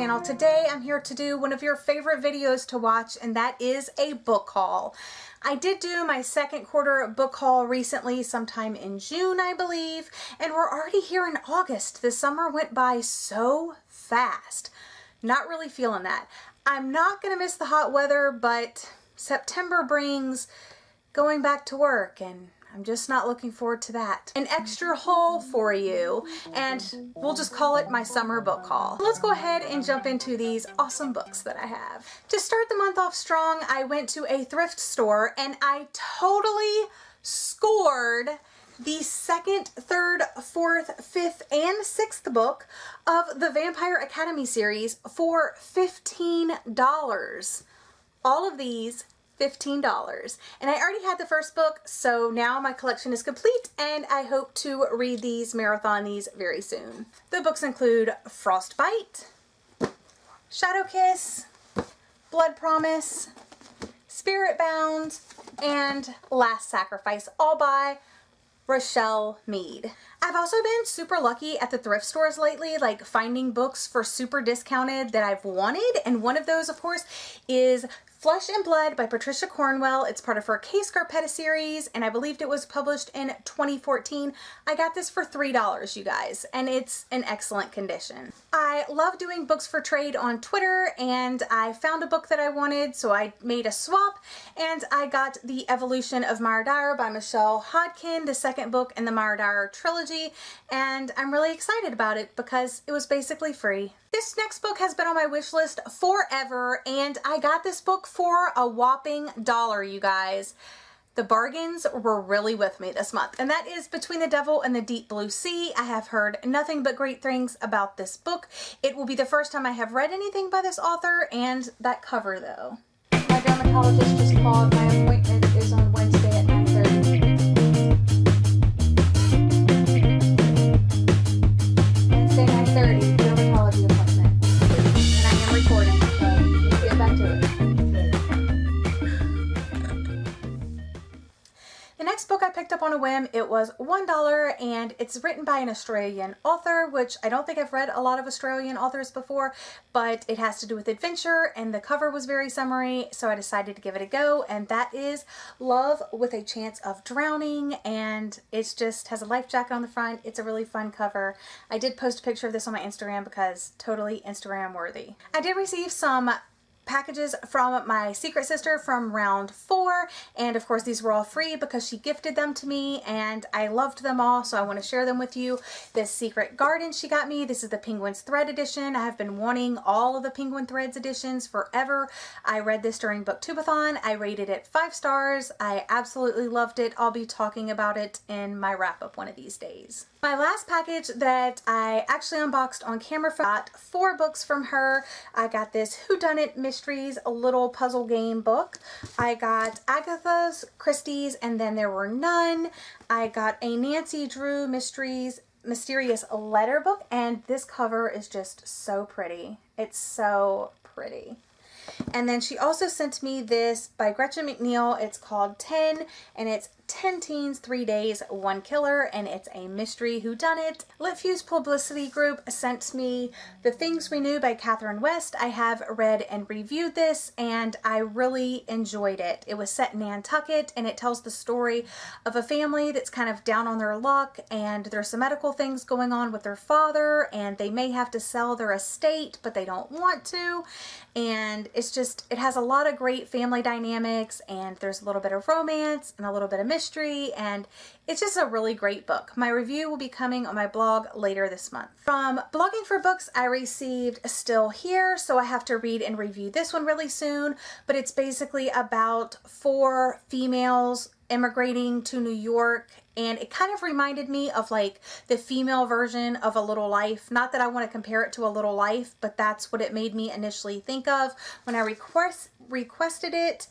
channel. Today I'm here to do one of your favorite videos to watch, and that is a book haul. I did do my second quarter book haul recently, sometime in June I believe, and we're already here in August. The summer went by so fast. Not really feeling that. I'm not gonna miss the hot weather, but September brings going back to work, and I'm just not looking forward to that. An extra haul for you, and we'll just call it my summer book haul. Let's go ahead and jump into these awesome books that I have. To start the month off strong, I went to a thrift store and I totally scored the second, third, fourth, fifth, and sixth book of the Vampire Academy series for $15. All of these $15. And I already had the first book, so now my collection is complete and I hope to read these, marathon these very soon. The books include Frostbite, Shadow Kiss, Blood Promise, Spirit Bound, and Last Sacrifice, all by Rochelle Mead. I've also been super lucky at the thrift stores lately, like finding books for super discounted that I've wanted, and one of those of course is Flesh and Blood by Patricia Cornwell. It's part of her Kay Scarpetta series, and I believed it was published in 2014. I got this for $3, you guys, and it's in excellent condition. I love doing books for trade on Twitter, and I found a book that I wanted, so I made a swap, and I got The Evolution of Mara Dyer by Michelle Hodkin, the second book in the Mara Dyer trilogy, and I'm really excited about it because it was basically free. This next book has been on my wish list forever, and I got this book for a whopping $1, you guys. The bargains were really with me this month, and that is Between the Devil and the Deep Blue Sea. I have heard nothing but great things about this book. It will be the first time I have read anything by this author, and that cover though. My dermatologist just called. My appointment is on Wednesday at 9:30. Wednesday 9:30, dermatology appointment. And I am recording, so let's get back to it. The next book I picked up on a whim, it was $1, and it's written by an Australian author, which I don't think I've read a lot of Australian authors before, but it has to do with adventure, and the cover was very summery, so I decided to give it a go, and that is Love with a Chance of Drowning, and it just has a life jacket on the front. It's a really fun cover. I did post a picture of this on my Instagram because totally Instagram worthy. I did receive some packages from my secret sister from round 4, and of course these were all free because she gifted them to me, and I loved them all, so I want to share them with you. This Secret Garden she got me. This is the Penguins Thread edition. I have been wanting all of the Penguin Threads editions forever. I read this during Booktubeathon. I rated it 5 stars. I absolutely loved it. I'll be talking about it in my wrap-up one of these days. My last package that I actually unboxed on camera, got 4 books from her. I got this Whodunit Mysteries, a little puzzle game book. I got Agatha Christie's And Then There Were None. I got a Nancy Drew Mysteries Mysterious Letter book, and this cover is just so pretty. It's so pretty. And then she also sent me this by Gretchen McNeil. It's called 10, and it's 10 Teens, 3 Days, 1 Killer, and it's a mystery whodunit. Litfuse Publicity Group sent me The Things We Knew by Catherine West. I have read and reviewed this, and I really enjoyed it. It was set in Nantucket, and it tells the story of a family that's kind of down on their luck, and there's some medical things going on with their father, and they may have to sell their estate, but they don't want to, and it's just, it has a lot of great family dynamics, and there's a little bit of romance and a little bit of mystery, and it's just a really great book. My review will be coming on my blog later this month. From Blogging for Books, I received Still Here, so I have to read and review this one really soon, but it's basically about 4 females immigrating to New York, and it kind of reminded me of like the female version of A Little Life. Not that I want to compare it to A Little Life, but that's what it made me initially think of when I requested it.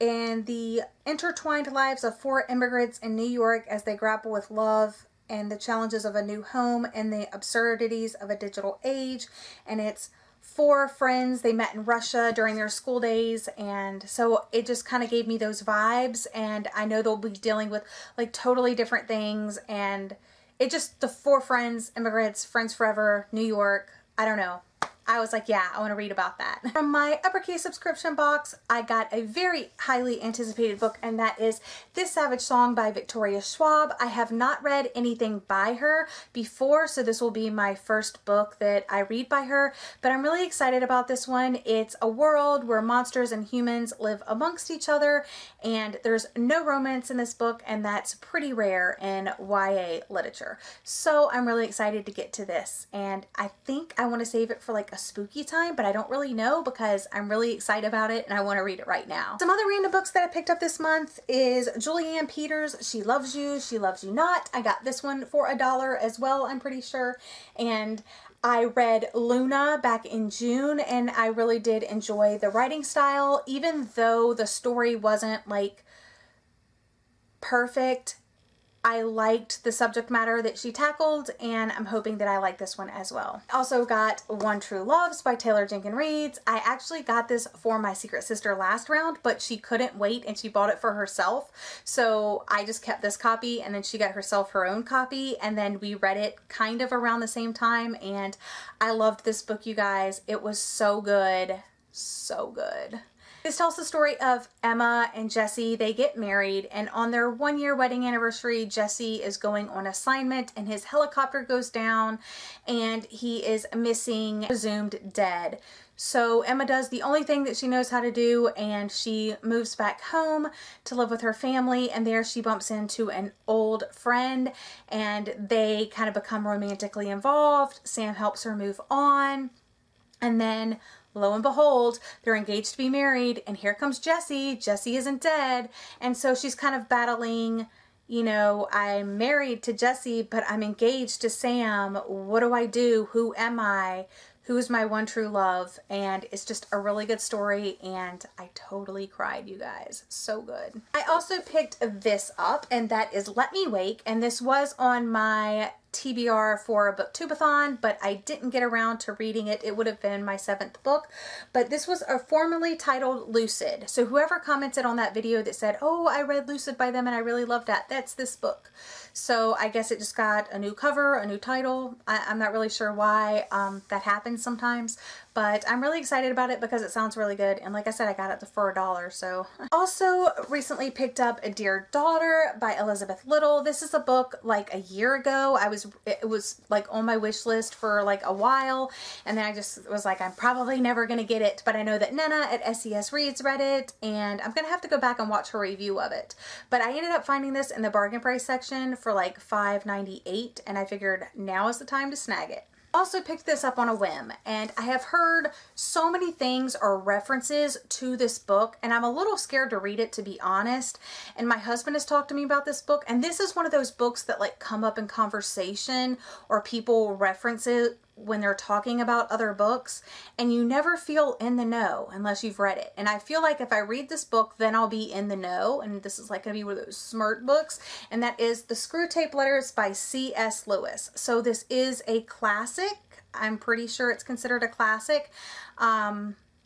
And the intertwined lives of 4 immigrants in New York as they grapple with love and the challenges of a new home and the absurdities of a digital age. And it's 4 friends. They met in Russia during their school days, and so it just kind of gave me those vibes, and I know they'll be dealing with like totally different things, and it just, the 4 friends, immigrants, friends forever, New York, I don't know. I was like, yeah, I want to read about that. From my uppercase subscription box, I got a very highly anticipated book, and that is This Savage Song by Victoria Schwab. I have not read anything by her before, so this will be my first book that I read by her, but I'm really excited about this one. It's a world where monsters and humans live amongst each other, and there's no romance in this book, and that's pretty rare in YA literature. So I'm really excited to get to this, and I think I want to save it for like a spooky time, but I don't really know because I'm really excited about it and I want to read it right now. Some other random books that I picked up this month is Julianne Peters' She Loves You, She Loves You Not. I got this one for $1 as well, I'm pretty sure. And I read Luna back in June, and I really did enjoy the writing style, even though the story wasn't like perfect. I liked the subject matter that she tackled, and I'm hoping that I like this one as well. Also got One True Loves by Taylor Jenkins Reid. I actually got this for my secret sister last round, but she couldn't wait and she bought it for herself. So I just kept this copy, and then she got herself her own copy, and then we read it kind of around the same time, and I loved this book, you guys. It was so good. So good. This tells the story of Emma and Jesse. They get married, and on their 1-year wedding anniversary, Jesse is going on assignment and his helicopter goes down and he is missing, presumed dead. So Emma does the only thing that she knows how to do, and she moves back home to live with her family, and there she bumps into an old friend and they kind of become romantically involved. Sam helps her move on, and then lo and behold, they're engaged to be married, and here comes Jesse. Jesse isn't dead, and so she's kind of battling, you know, I'm married to Jesse, but I'm engaged to Sam. What do I do? Who am I? Who's my one true love? And it's just a really good story, and I totally cried, you guys. So good. I also picked this up, and that is Let Me Wake, and this was on my TBR for a booktubeathon, but I didn't get around to reading it. It would have been my 7th book, but this was formerly titled Lucid. So whoever commented on that video that said, oh, I read Lucid by them and I really loved that, that's this book. So I guess it just got a new cover, a new title. I'm not really sure why that happens sometimes, but I'm really excited about it because it sounds really good. And like I said, I got it for $1. So also recently picked up A Dear Daughter by Elizabeth Little. This is a book like a year ago. It was like on my wish list for like a while, and then I just was like, I'm probably never gonna get it, but I know that Nana at SES Reads read it, and I'm gonna have to go back and watch her review of it. But I ended up finding this in the bargain price section for like $5.98, and I figured now is the time to snag it. Also picked this up on a whim, and I have heard so many things or references to this book, and I'm a little scared to read it, to be honest. And my husband has talked to me about this book, and this is one of those books that like come up in conversation or people reference it when they're talking about other books, and you never feel in the know unless you've read it. And I feel like if I read this book, then I'll be in the know, and this is like gonna be one of those smart books, and that is The Screwtape Letters by C.S. Lewis. So this is a classic. I'm pretty sure it's considered a classic.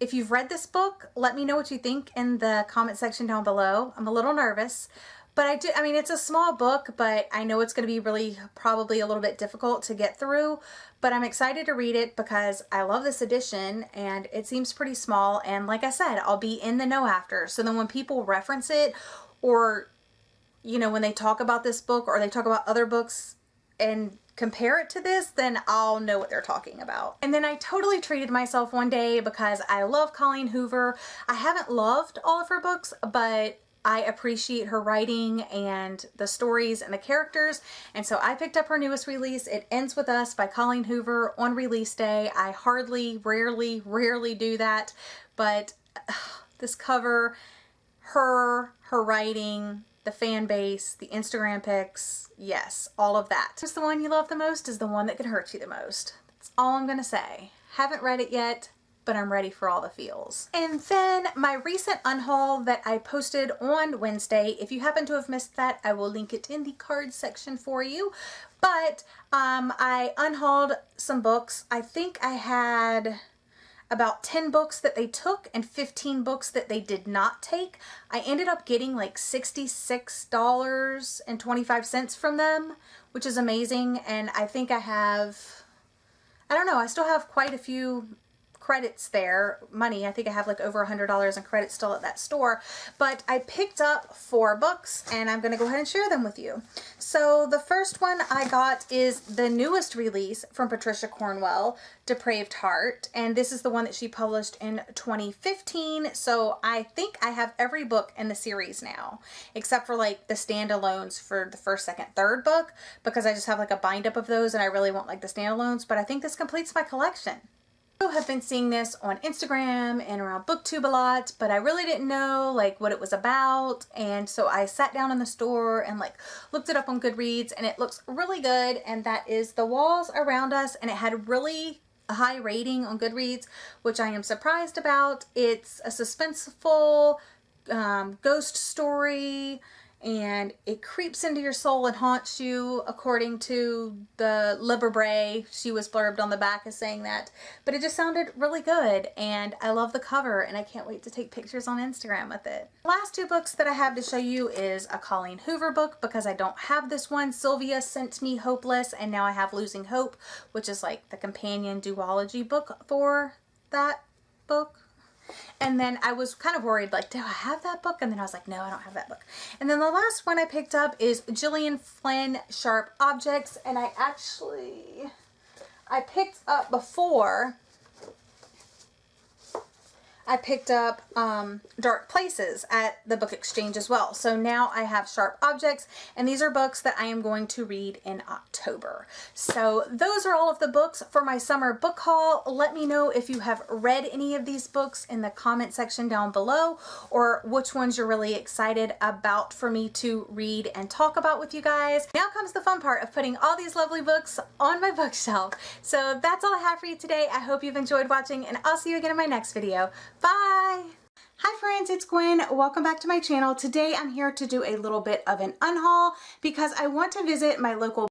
If you've read this book, let me know what you think in the comment section down below. I'm a little nervous, but I mean, it's a small book, but I know it's going to be really probably a little bit difficult to get through, but I'm excited to read it because I love this edition and it seems pretty small. And like I said, I'll be in the know after. So then when people reference it, or, you know, when they talk about this book or they talk about other books and compare it to this, then I'll know what they're talking about. And then I totally treated myself one day because I love Colleen Hoover. I haven't loved all of her books, but I appreciate her writing and the stories and the characters, and so I picked up her newest release, It Ends With Us by Colleen Hoover, on release day. I rarely do that, but this cover, her writing, the fan base, the Instagram pics, yes, all of that. Just the one you love the most is the one that can hurt you the most. That's all I'm gonna say. Haven't read it yet, but I'm ready for all the feels. And then my recent unhaul that I posted on Wednesday, if you happen to have missed that, I will link it in the cards section for you. But I unhauled some books. I think I had about 10 books that they took and 15 books that they did not take. I ended up getting like $66.25 from them, which is amazing. And I think I have, I don't know, I still have quite a few credits there, money. I think I have like over $100 in credits still at that store. But I picked up 4 books and I'm going to go ahead and share them with you. So the first one I got is the newest release from Patricia Cornwell, Depraved Heart, and this is the one that she published in 2015. So I think I have every book in the series now, except for like the standalones for the first, second, third book, because I just have like a bind up of those and I really want like the standalones, but I think this completes my collection. I have been seeing this on Instagram and around BookTube a lot, but I really didn't know like what it was about, and so I sat down in the store and like looked it up on Goodreads, and it looks really good, and that is The Walls Around Us, and it had really a high rating on Goodreads, which I am surprised about. It's a suspenseful ghost story, and it creeps into your soul and haunts you, according to the library. She was blurbed on the back as saying that, but it just sounded really good, and I love the cover, and I can't wait to take pictures on Instagram with it. The last 2 books that I have to show you is a Colleen Hoover book, because I don't have this one. Sylvia sent me Hopeless, and now I have Losing Hope, which is like the companion duology book for that book. And then I was kind of worried, like, do I have that book? And then I was like, no, I don't have that book. And then the last one I picked up is Gillian Flynn, Sharp Objects. And I picked up before, I picked up Dark Places at the book exchange as well. So now I have Sharp Objects, and these are books that I am going to read in October. So those are all of the books for my summer book haul. Let me know if you have read any of these books in the comment section down below, or which ones you're really excited about for me to read and talk about with you guys. Now comes the fun part of putting all these lovely books on my bookshelf. So that's all I have for you today. I hope you've enjoyed watching, and I'll see you again in my next video. Bye! Hi friends, it's Gwen. Welcome back to my channel. Today I'm here to do a little bit of an unhaul because I want to visit my local